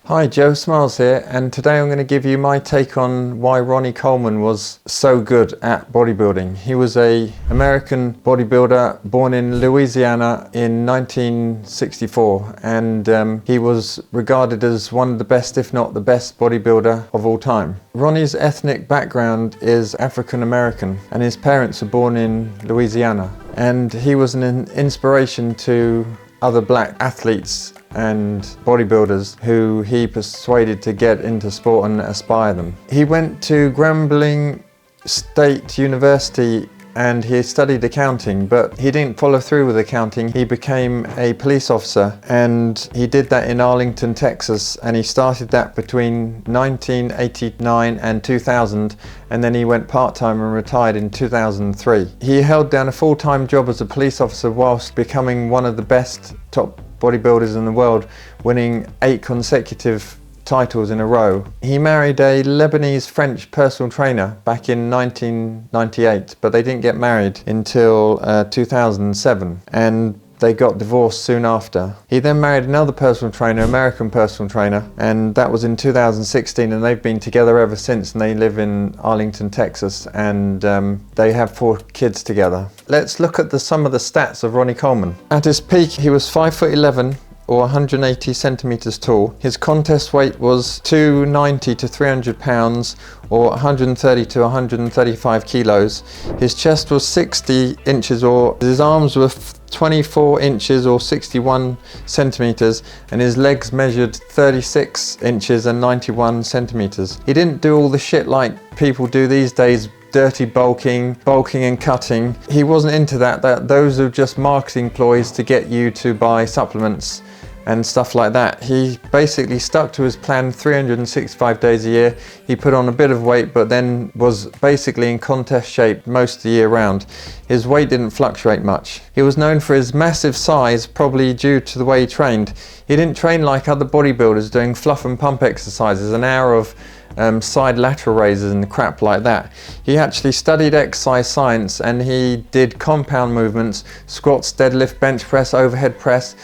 Hi, Joe Smiles here, and today I'm going to give you my take on why Ronnie Coleman was so good at bodybuilding. He was an American bodybuilder born in Louisiana in 1964, and he was regarded as one of the best, if not the best, bodybuilder of all time. Ronnie's ethnic background is African American, and his parents were born in Louisiana, and he was an inspiration to other black athletes and bodybuilders who he persuaded to get into sport and aspire them. He went to Grambling State University and he studied accounting, but he didn't follow through with accounting. He became a police officer, and he did that in Arlington, Texas, and he started that between 1989 and 2000, and then he went part-time and retired in 2003. He held down a full-time job as a police officer whilst becoming one of the best top bodybuilders in the world, winning 8 consecutive titles in a row. He married a Lebanese-French personal trainer back in 1998, but they didn't get married until 2007, and they got divorced soon after. He then married another personal trainer, American personal trainer, and that was in 2016, and they've been together ever since, and they live in Arlington, Texas, and they have 4 kids together. Let's look at some of the stats of Ronnie Coleman. At his peak, he was 5'11", or 180 centimeters tall. His contest weight was 290 to 300 pounds, or 130 to 135 kilos. His chest was 60 inches, or his arms were 24 inches or 61 centimeters, and his legs measured 36 inches and 91 centimeters. He didn't do all the shit like people do these days, dirty bulking and cutting. He wasn't into that. Those are just marketing ploys to get you to buy supplements and stuff like that. He basically stuck to his plan 365 days a year. He put on a bit of weight, but then was basically in contest shape most of the year round. His weight didn't fluctuate much. He was known for his massive size, probably due to the way he trained. He didn't train like other bodybuilders doing fluff and pump exercises, an hour of side lateral raises and crap like that. He actually studied exercise science, and he did compound movements, squats, deadlift, bench press, overhead press,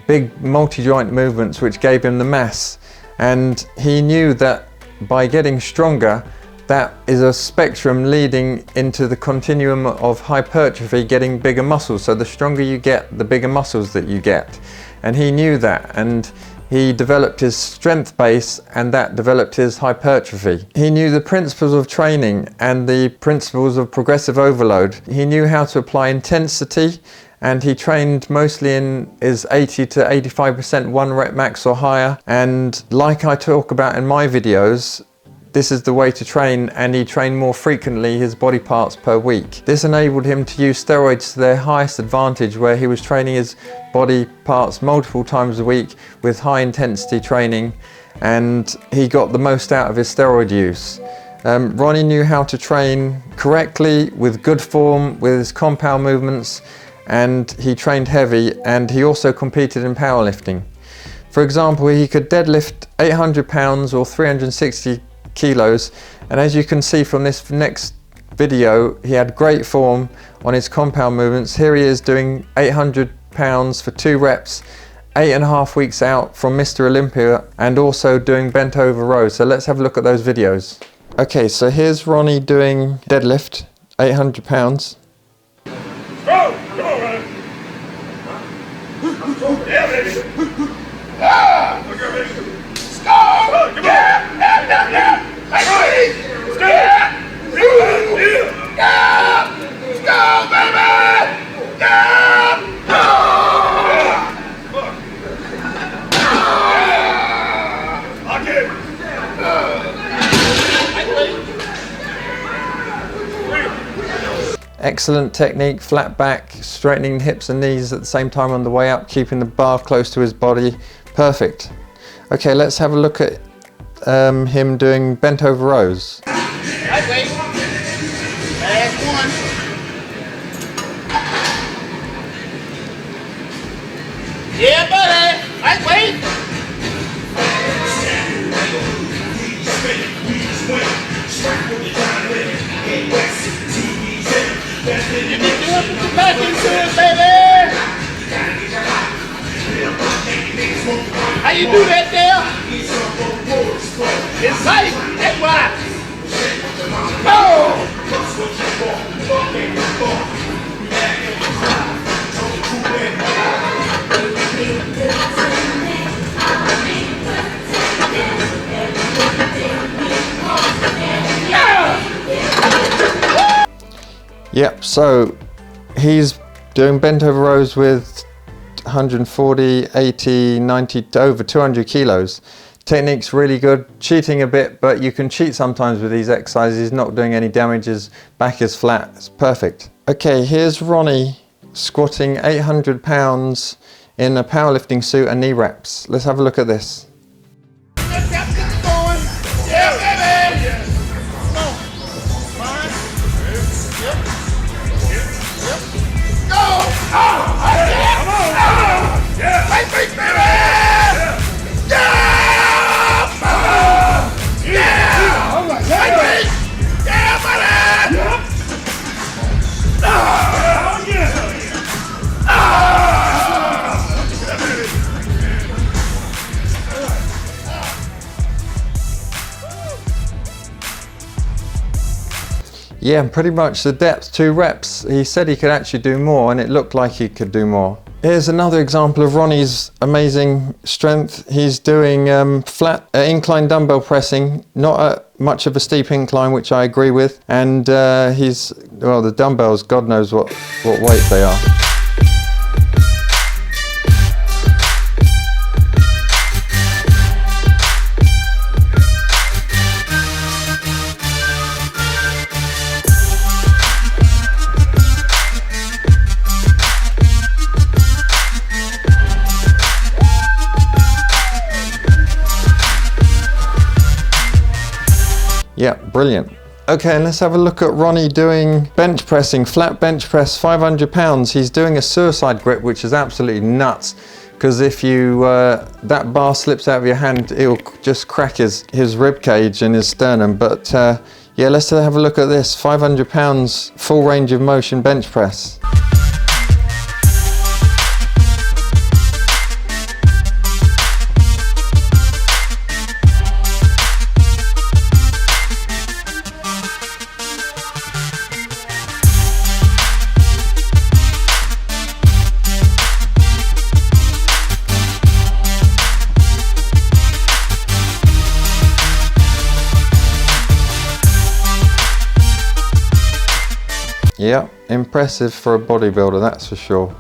big multi-joint movements which gave him the mass. And he knew that by getting stronger, that is a spectrum leading into the continuum of hypertrophy, getting bigger muscles. So the stronger you get, the bigger muscles that you get. And he knew that, and he developed his strength base, and that developed his hypertrophy. He knew the principles of training and the principles of progressive overload. He knew how to apply intensity, and he trained mostly in his 80 to 85% 1 rep max or higher. And like I talk about in my videos, this is the way to train, and he trained more frequently his body parts per week. This enabled him to use steroids to their highest advantage, where he was training his body parts multiple times a week with high intensity training, and he got the most out of his steroid use. Ronnie knew how to train correctly, with good form, with his compound movements, and he trained heavy, and he also competed in powerlifting. For example, he could deadlift 800 pounds or 360 kilos, and as you can see from this next video, he had great form on his compound movements. Here he is doing 800 pounds for 2 reps, 8.5 weeks out from Mr Olympia, and also doing bent over rows. So let's have a look at those videos. Okay, so here's Ronnie doing deadlift, 800 pounds. Yeah, baby. Ah! Excellent technique, flat back, straightening hips and knees at the same time on the way up, keeping the bar close to his body. Perfect. Okay, let's have a look at him doing bent over rows. Lightweight. Last one. Yeah, buddy. Lightweight. You need to put your back into it, baby. How you do that there? Yep, so he's doing bent over rows with 140, 80, 90, over 200 kilos. Technique's really good, cheating a bit, but you can cheat sometimes with these exercises. He's not doing any damage, his back is flat, it's perfect. Okay, here's Ronnie squatting 800 pounds in a powerlifting suit and knee wraps. Let's have a look at this. Yeah, pretty much the depth, 2 reps. He said he could actually do more, and it looked like he could do more. Here's another example of Ronnie's amazing strength. He's doing flat incline dumbbell pressing, not much of a steep incline, which I agree with. And well, the dumbbells, God knows what weight they are. Yeah, brilliant. Okay, let's have a look at Ronnie doing bench pressing, flat bench press, 500 pounds. He's doing a suicide grip, which is absolutely nuts, because if you that bar slips out of your hand, it'll just crack his rib cage and his sternum. But yeah, let's have a look at this, 500 pounds, full range of motion bench press. Yeah, impressive for a bodybuilder, that's for sure.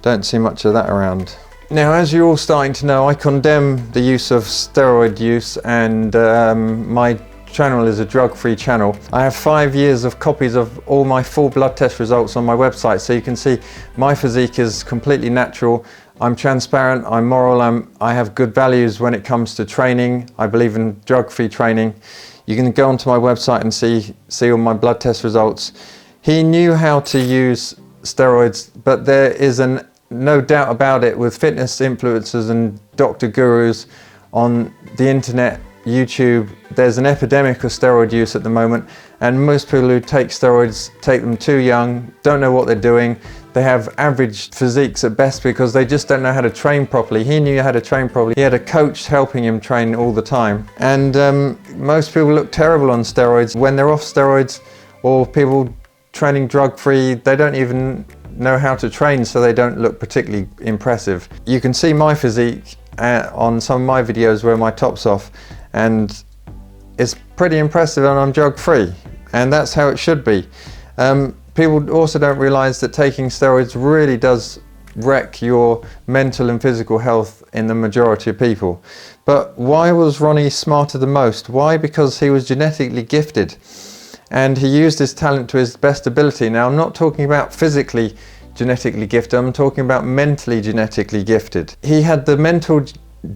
Don't see much of that around. Now, as you're all starting to know, I condemn the use of steroid use, and my channel is a drug-free channel. I have 5 years of copies of all my full blood test results on my website, so you can see my physique is completely natural. I'm transparent, I'm moral, I have good values when it comes to training. I believe in drug-free training. You can go onto my website and see all my blood test results. He knew how to use steroids, but there is no doubt about it with fitness influencers and doctor gurus on the internet, YouTube. There's an epidemic of steroid use at the moment, and most people who take steroids take them too young, don't know what they're doing. They have average physiques at best because they just don't know how to train properly. He knew how to train properly. He had a coach helping him train all the time. And most people look terrible on steroids. When they're off steroids, or people training drug-free, they don't even know how to train, so they don't look particularly impressive. You can see my physique on some of my videos where my top's off, and it's pretty impressive, and I'm drug-free, and that's how it should be. People also don't realize that taking steroids really does wreck your mental and physical health in the majority of people. But why was Ronnie smarter than most? Why? Because he was genetically gifted, and he used his talent to his best ability. Now, I'm not talking about physically genetically gifted, I'm talking about mentally genetically gifted. He had the mental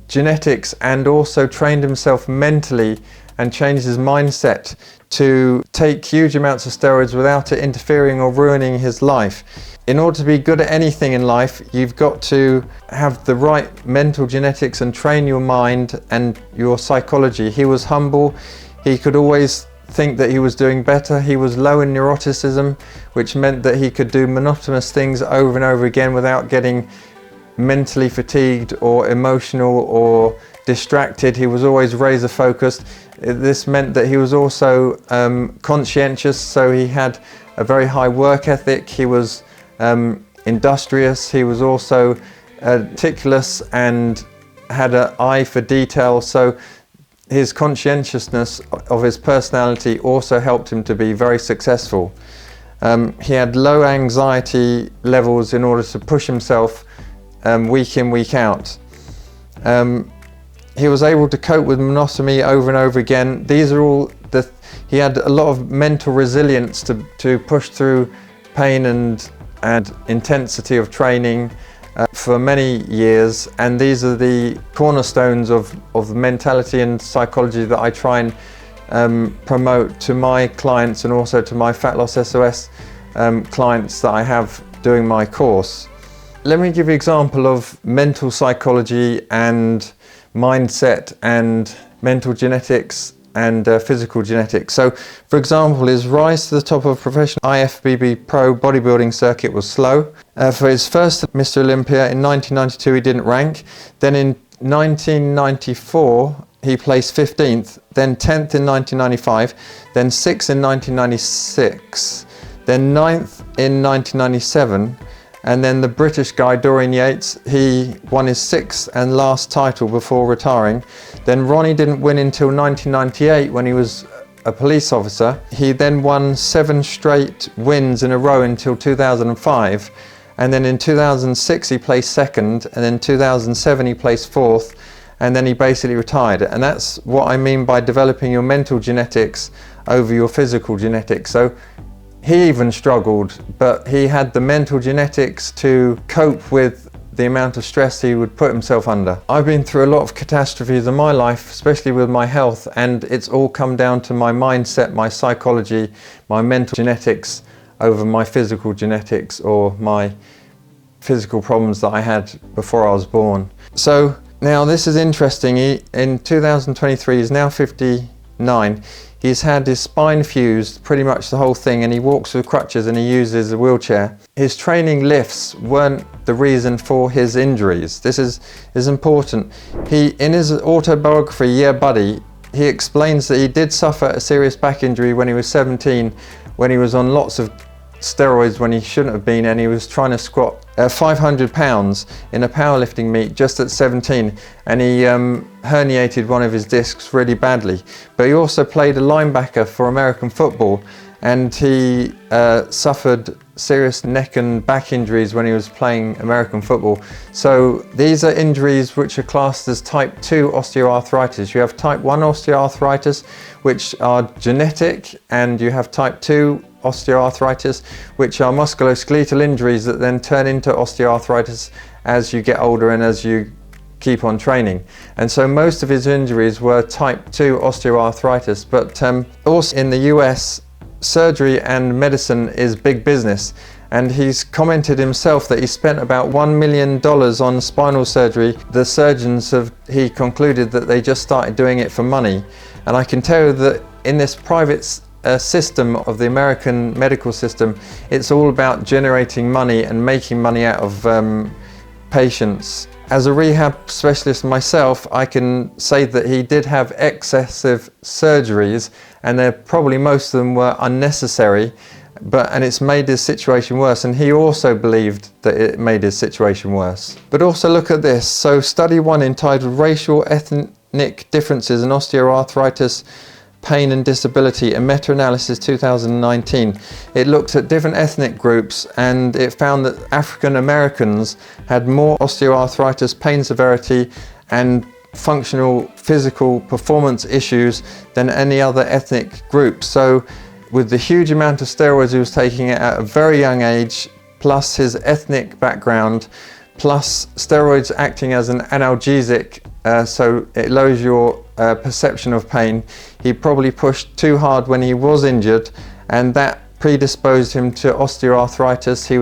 genetics and also trained himself mentally and changed his mindset to take huge amounts of steroids without it interfering or ruining his life. In order to be good at anything in life, you've got to have the right mental genetics and train your mind and your psychology. He was humble, he could always think that he was doing better. He was low in neuroticism, which meant that he could do monotonous things over and over again without getting mentally fatigued or emotional or distracted. He was always razor focused. This meant that he was also conscientious, so he had a very high work ethic. He was industrious. He was also meticulous and had an eye for detail. So his conscientiousness of his personality also helped him to be very successful. He had low anxiety levels in order to push himself week in, week out. He was able to cope with monotony over and over again. These are all he had a lot of mental resilience to push through pain and intensity of training for many years, and these are the cornerstones of mentality and psychology that I try and promote to my clients and also to my fat loss S.O.S clients that I have doing my course. Let me give you an example of mental psychology and mindset and mental genetics and physical genetics. So, for example, his rise to the top of professional IFBB pro bodybuilding circuit was slow. For his first Mr Olympia in 1992 he didn't rank. Then in 1994 he placed 15th, then 10th in 1995, then 6th in 1996, then 9th in 1997, and then the British guy Dorian Yates, he won his 6th and last title before retiring. Then Ronnie didn't win until 1998 when he was a police officer. He then won 7 straight wins in a row until 2005, and then in 2006 he placed 2nd, and then 2007 he placed 4th, and then he basically retired. And that's what I mean by developing your mental genetics over your physical genetics. So he even struggled, but he had the mental genetics to cope with the amount of stress he would put himself under. I've been through a lot of catastrophes in my life, especially with my health, and it's all come down to my mindset, my psychology, my mental genetics over my physical genetics or my physical problems that I had before I was born. So now this is interesting. In 2023, he's now 59. He's had his spine fused, pretty much the whole thing, and he walks with crutches and he uses a wheelchair. His training lifts weren't the reason for his injuries. This is important. In his autobiography, Yeah Buddy, he explains that he did suffer a serious back injury when he was 17, when he was on lots of steroids when he shouldn't have been, and he was trying to squat 500 pounds in a powerlifting meet just at 17, and he herniated one of his discs really badly. But he also played a linebacker for American football, and he suffered serious neck and back injuries when he was playing American football. So these are injuries which are classed as type 2 osteoarthritis. You have type 1 osteoarthritis, which are genetic, and you have type 2 osteoarthritis, which are musculoskeletal injuries that then turn into osteoarthritis as you get older and as you keep on training. And so most of his injuries were type 2 osteoarthritis, but also in the US, surgery and medicine is big business. And he's commented himself that he spent about $1 million on spinal surgery. The surgeons he concluded that they just started doing it for money. And I can tell you that in this private system of the American medical system, it's all about generating money and making money out of patients. As a rehab specialist myself, I can say that he did have excessive surgeries, and probably most of them were unnecessary, and it's made his situation worse, and he also believed that it made his situation worse. But also look at this. So study 1, entitled Racial Ethnic Differences in Osteoarthritis, Pain and Disability, a meta-analysis 2019. It looked at different ethnic groups, and it found that African Americans had more osteoarthritis, pain severity and functional physical performance issues than any other ethnic group. So with the huge amount of steroids he was taking at a very young age, plus his ethnic background, plus steroids acting as an analgesic, so it lowers your perception of pain, he probably pushed too hard when he was injured, and that predisposed him to osteoarthritis. He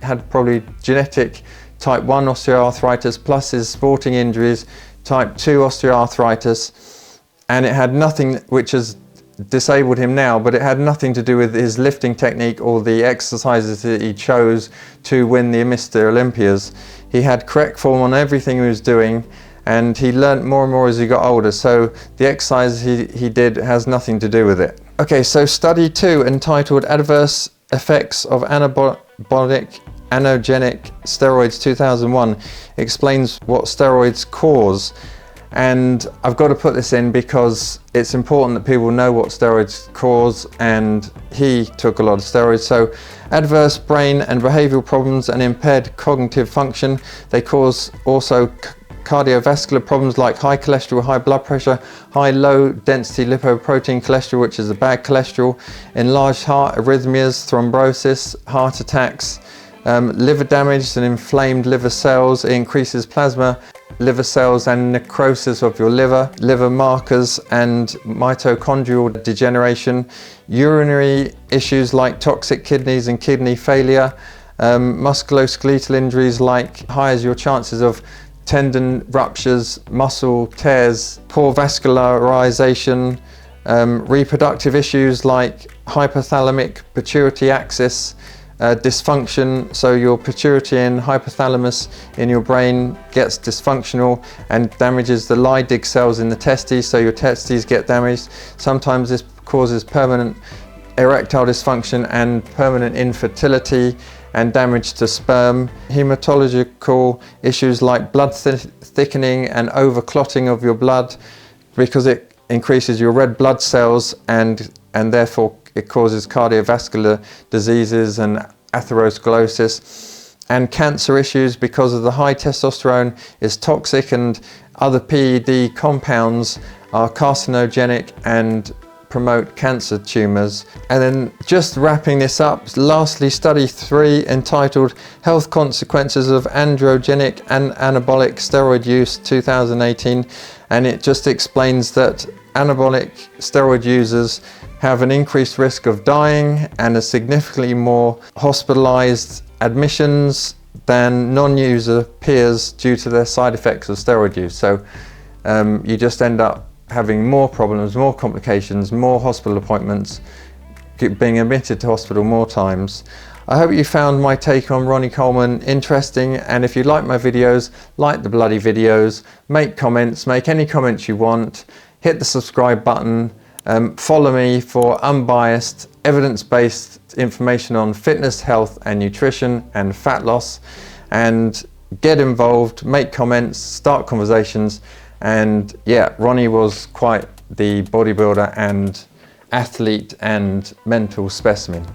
had probably genetic type 1 osteoarthritis plus his sporting injuries, type 2 osteoarthritis, and it had nothing, which has disabled him now, but it had nothing to do with his lifting technique or the exercises that he chose to win the Mr Olympias. He had correct form on everything he was doing, and he learnt more and more as he got older, so the exercise he did has nothing to do with it. Okay, so study 2, entitled Adverse Effects of Anabolic Anogenic Steroids 2001, explains what steroids cause. And I've got to put this in because it's important that people know what steroids cause, and he took a lot of steroids. So adverse brain and behavioral problems and impaired cognitive function. They cause also cardiovascular problems like high cholesterol, high blood pressure, high low density lipoprotein cholesterol, which is a bad cholesterol, enlarged heart, arrhythmias, thrombosis, heart attacks, liver damage and inflamed liver cells. It increases plasma liver cells and necrosis of your liver, liver markers and mitochondrial degeneration, urinary issues like toxic kidneys and kidney failure, musculoskeletal injuries like higher your chances of tendon ruptures, muscle tears, poor vascularization, reproductive issues like hypothalamic pituitary axis dysfunction, so your pituitary and hypothalamus in your brain gets dysfunctional and damages the Leydig cells in the testes, so your testes get damaged. Sometimes this causes permanent erectile dysfunction and permanent infertility and damage to sperm. Hematological issues like blood thickening and overclotting of your blood, because it increases your red blood cells and therefore it causes cardiovascular diseases and atherosclerosis. And cancer issues because of the high testosterone is toxic, and other PED compounds are carcinogenic and promote cancer tumours. And then just wrapping this up, lastly, study 3 entitled Health Consequences of Androgenic and Anabolic Steroid Use 2018, and it just explains that anabolic steroid users have an increased risk of dying and a significantly more hospitalized admissions than non-user peers due to their side effects of steroid use. So you just end up having more problems, more complications, more hospital appointments, being admitted to hospital more times. I hope you found my take on Ronnie Coleman interesting, and if you like my videos, like the bloody videos, make comments, make any comments you want, hit the subscribe button, follow me for unbiased, evidence-based information on fitness, health and nutrition and fat loss, and get involved, make comments, start conversations. And yeah, Ronnie was quite the bodybuilder and athlete and mental specimen.